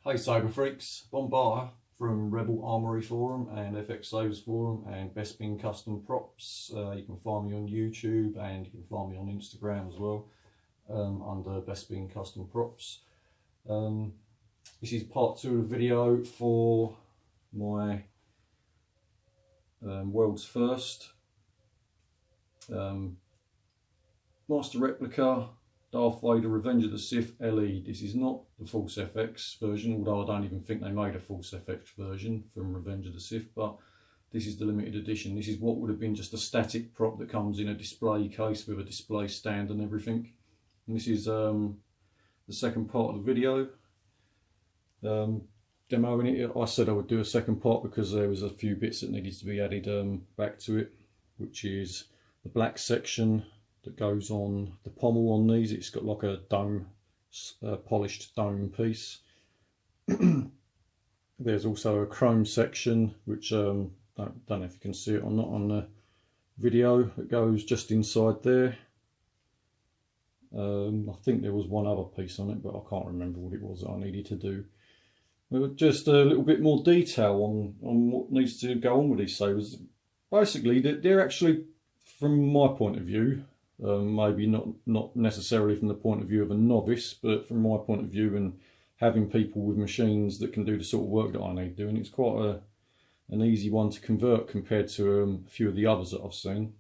Hey Saber Freaks, Bombard from Rebel Armory Forum and FX Sabers Forum and Best Bin Custom Props. You can find me on YouTube and you can find me on Instagram as well under Best Bin Custom Props. This is part 2 of the video for my world's first Master Replica Darth Vader Revenge of the Sith LE. This is not the Force FX version, although I don't even think they made a Force FX version from Revenge of the Sith, but this is the limited edition. This is what would have been just a static prop that comes in a display case with a display stand and everything. And this is the second part of the video. Demoing it. I said I would do a second part because there was a few bits that needed to be added back to it, which is the black section that goes on the pommel on these. It's got like a dome, polished dome piece. There's also a chrome section, which don't know if you can see it or not on the video. It goes just inside there. I think there was one other piece on it, but I can't remember what it was that I needed to do. Just a little bit more detail on what needs to go on with these sabers. Basically, they're actually, from my point of view, maybe not necessarily from the point of view of a novice, but from my point of view and having people with machines that can do the sort of work that I need doing, it's quite an easy one to convert compared to a few of the others that I've seen.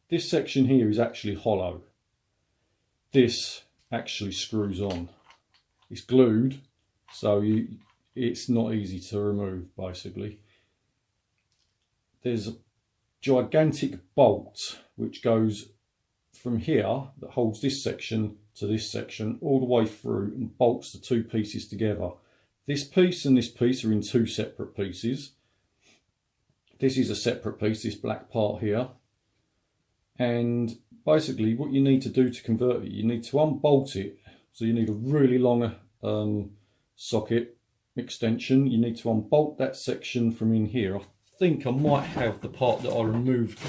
This section here is actually hollow. This actually screws on. It's glued, so it's not easy to remove, basically. There's a gigantic bolt which goes from here that holds this section to this section all the way through and bolts the two pieces together. This piece and this piece are in two separate pieces. This is a separate piece, this black part here. And basically what you need to do to convert it, you need to unbolt it. So you need a really long socket extension. You need to unbolt that section from in here. I think I might have the part that I removed.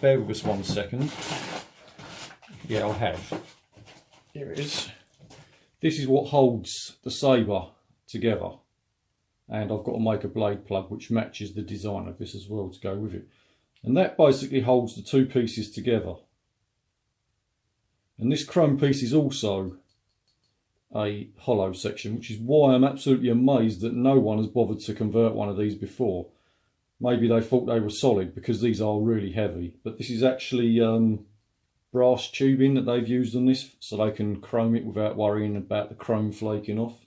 Bear with us 1 second. Yeah, I have. Here it is. This is what holds the saber together. And I've got to make a blade plug which matches the design of this as well to go with it. And that basically holds the two pieces together. And this chrome piece is also a hollow section, which is why I'm absolutely amazed that no one has bothered to convert one of these before. Maybe they thought they were solid because these are really heavy, but this is actually brass tubing that they've used on this, so they can chrome it without worrying about the chrome flaking off.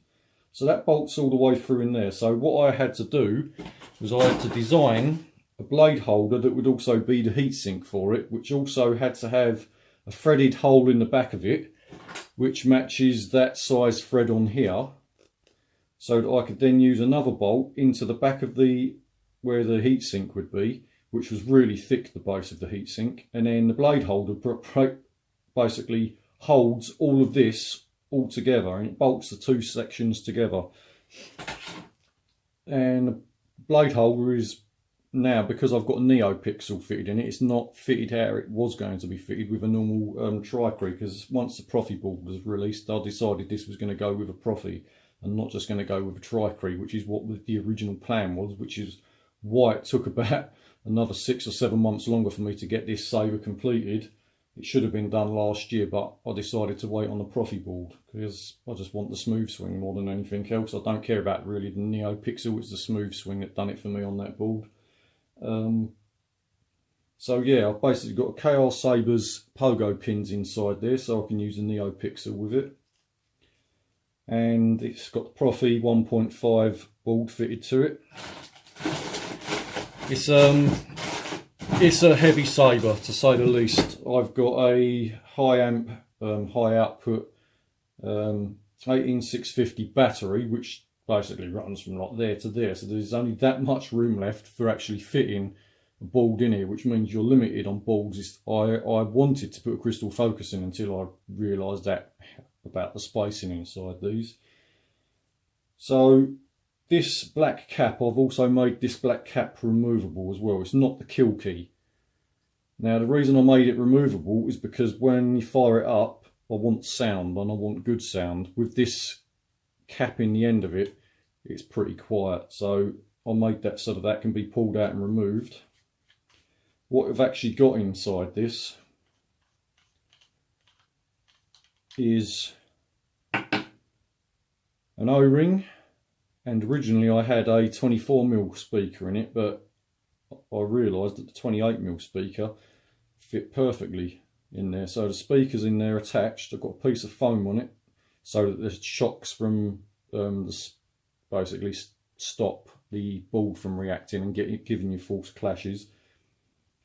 So that bolts all the way through in there. So what I had to do was I had to design a blade holder that would also be the heatsink for it, which also had to have a threaded hole in the back of it, which matches that size thread on here, so that I could then use another bolt into the back of where the heatsink would be, which was really thick, the base of the heatsink, and then the blade holder basically holds all of this all together and it bolts the two sections together. And the blade holder is now, because I've got a NeoPixel fitted in it, it's not fitted how it was going to be fitted with a normal tri-cree, because once the Profi board was released, I decided this was going to go with a Profi and not just going to go with a tri-cree, which is what the original plan was, which is why it took about another 6 or 7 months longer for me to get this saber completed. It should have been done last year, but I decided to wait on the Profi board because I just want the smooth swing more than anything else. I don't care about really the NeoPixel, it's the smooth swing that done it for me on that board. So yeah, I've basically got a KR Sabers pogo pins inside there, so I can use a NeoPixel with it. And it's got the Profi 1.5 board fitted to it. It's a heavy saber, to say the least. I've got a high amp, high output 18650 battery, which basically runs from like there to there, so there's only that much room left for actually fitting a board in here, which means you're limited on boards. I wanted to put a crystal focus in until I realised that about the spacing inside these. So this black cap, I've also made this black cap removable as well. It's not the kill key. Now the reason I made it removable is because when you fire it up, I want sound and I want good sound. With this capping the end of it, it's pretty quiet. So I made that so that that can be pulled out and removed. What I've actually got inside this is an O-ring, and originally I had a 24mm speaker in it, but I realised that the 28mm speaker fit perfectly in there. So the speaker's in there attached. I've got a piece of foam on it so that the shocks from basically stop the board from reacting and giving you false clashes.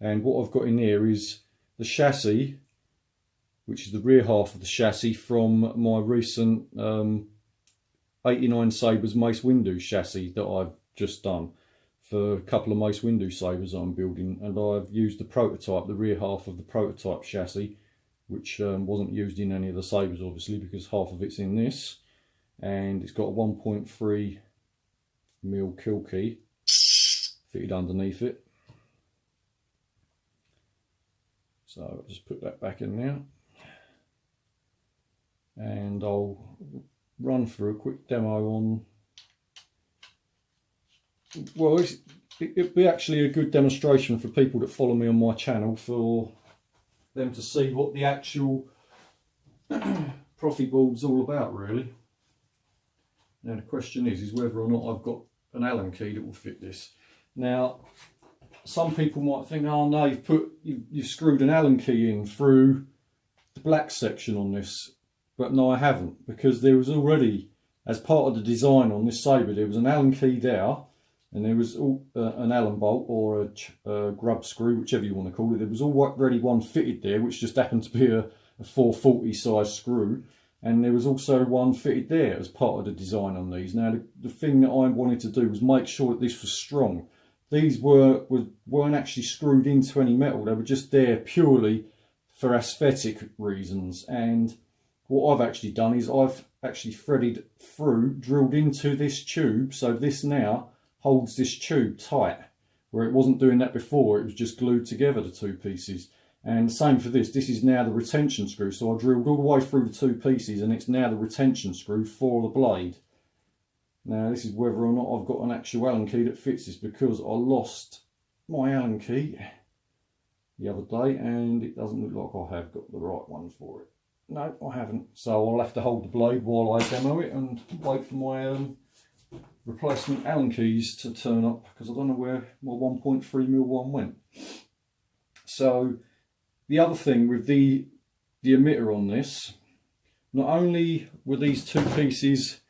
And what I've got in there is the chassis, which is the rear half of the chassis from my recent 89 Sabres Mace Windu chassis that I've just done for a couple of Mace Windu Sabres I'm building, and I've used the prototype, the rear half of the prototype chassis, which wasn't used in any of the Sabres obviously, because half of it's in this, and it's got a 1.3mm kill key fitted underneath it. So I'll just put that back in there, and I'll run through a quick demo on, well, it'd be actually a good demonstration for people that follow me on my channel, for them to see what the actual Profi board's all about, really. Now the question is whether or not I've got an Allen key that will fit this. Now some people might think, oh no, you've screwed an Allen key in through the black section on this, but no, I haven't, because there was already, as part of the design on this Sabre, there was an Allen key there, and there was an Allen bolt or a grub screw, whichever you want to call it. There was already one fitted there, which just happened to be a 440 size screw, and there was also one fitted there as part of the design on these. Now the thing that I wanted to do was make sure that this was strong. These weren't actually screwed into any metal, they were just there purely for aesthetic reasons. And what I've actually done is I've actually threaded through, drilled into this tube, so this now holds this tube tight, where it wasn't doing that before, it was just glued together, the two pieces. And the same for this is now the retention screw, so I drilled all the way through the two pieces, and it's now the retention screw for the blade. Now this is whether or not I've got an actual Allen key that fits this, because I lost my Allen key the other day and it doesn't look like I have got the right one for it. No, I haven't, so I'll have to hold the blade while I demo it and wait for my replacement Allen keys to turn up, because I don't know where my 1.3mm one went. So the other thing with the emitter on this, not only were these two pieces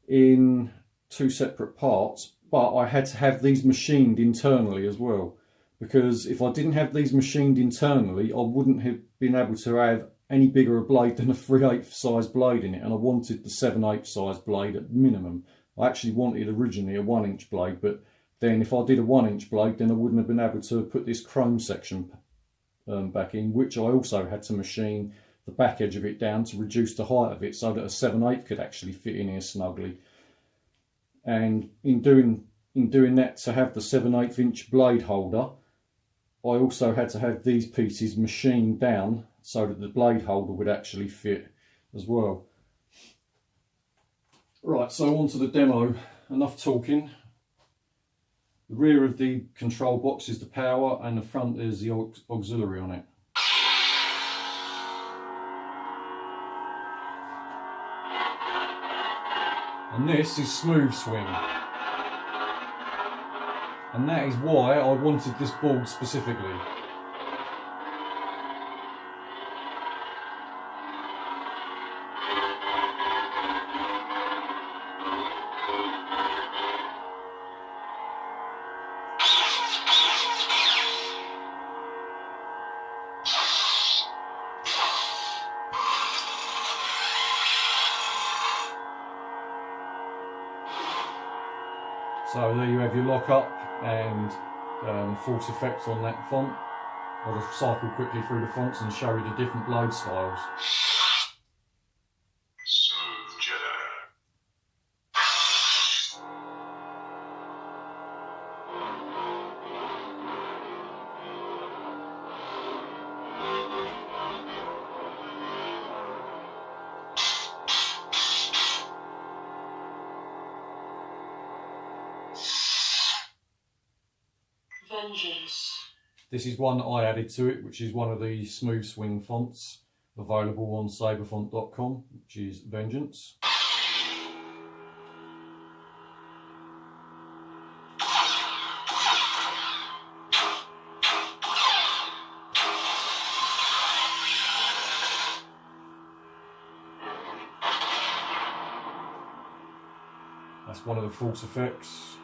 in two separate parts, but I had to have these machined internally as well, because if I didn't have these machined internally, I wouldn't have been able to have any bigger a blade than a 3/8 size blade in it, and I wanted the 7/8 size blade at minimum. I actually wanted originally a 1-inch blade, but then if I did a 1-inch blade, then I wouldn't have been able to put this chrome section back in, which I also had to machine the back edge of it down to reduce the height of it so that a 7/8 could actually fit in here snugly. And in doing that, to have the 7/8 inch blade holder, I also had to have these pieces machined down so that the blade holder would actually fit as well. Right, so on to the demo. Enough talking. The rear of the control box is the power, and the front is the auxiliary on it. And this is smooth swing. And that is why I wanted this board specifically. So there you have your lock up and force effects on that font. I'll just cycle quickly through the fonts and show you the different blade styles. Smooth Jedi. Vengeance. This is one that I added to it, which is one of the smooth swing fonts available on saberfont.com, which is Vengeance. That's one of the false effects.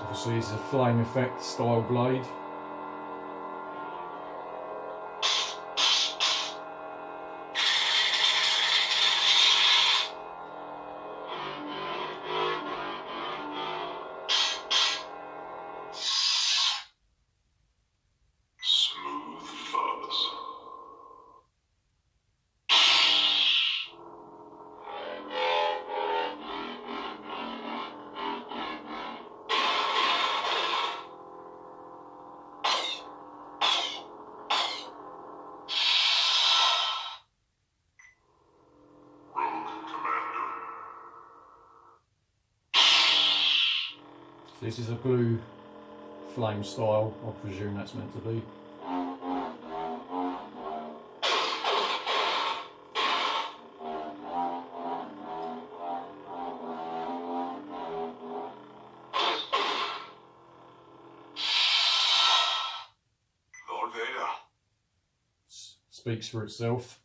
Obviously it's a flame effect style blade. This is a blue flame style, I presume that's meant to be. Lord Vader. Speaks for itself.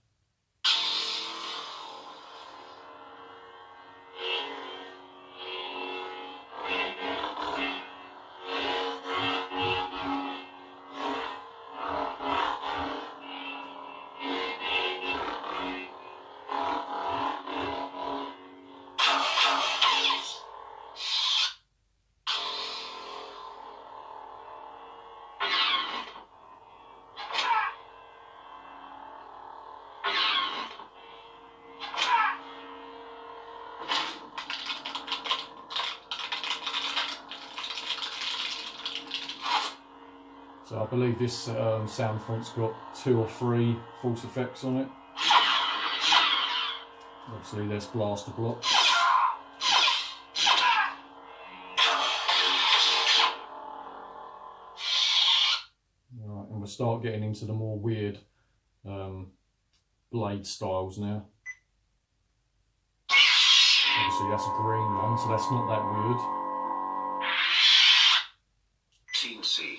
So I believe this sound font's got 2 or 3 false effects on it. Obviously there's blaster block. Right, and we'll start getting into the more weird blade styles now. Obviously that's a green one, so that's not that weird. Teensy.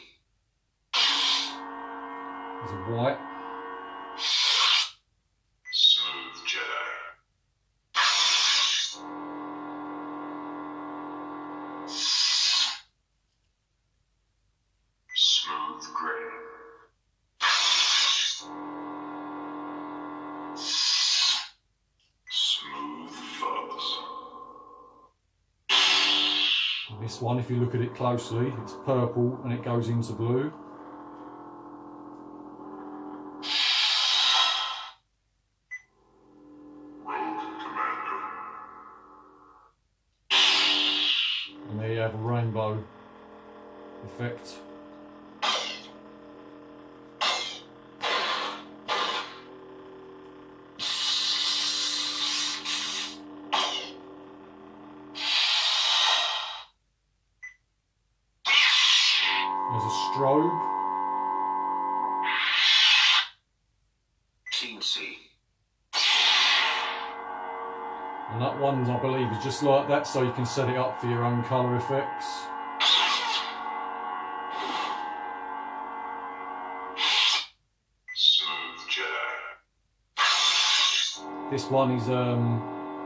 There's a white. Smooth Jedi. Smooth Gray. Smooth Fuzz. And this one, if you look at it closely, it's purple and it goes into blue. And there you have a rainbow effect. There's a strobe. Teensy. And that one, I believe, is just like that, so you can set it up for your own colour effects. Smooth Jedi. This one is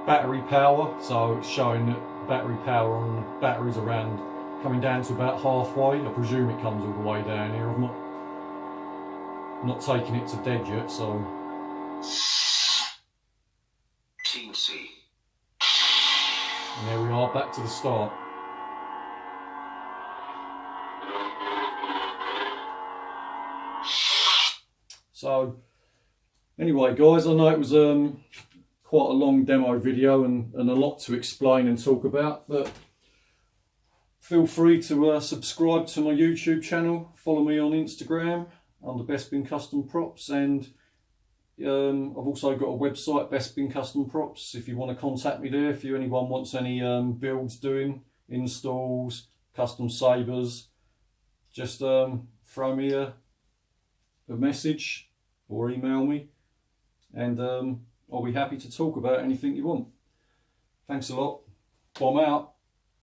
battery power, so it's showing that battery power on batteries around coming down to about halfway. I presume it comes all the way down here. I've not taken it to dead yet, so. Teensy. And there we are, back to the start. So, anyway guys, I know it was quite a long demo video and a lot to explain and talk about, but Feel free to subscribe to my YouTube channel, follow me on Instagram under Best Bin Custom Props, and I've also got a website, Best Bin Custom Props, if you want to contact me there, if anyone wants any builds doing, installs, custom sabers, just throw me a message or email me, and I'll be happy to talk about anything you want. Thanks a lot. Bomb out.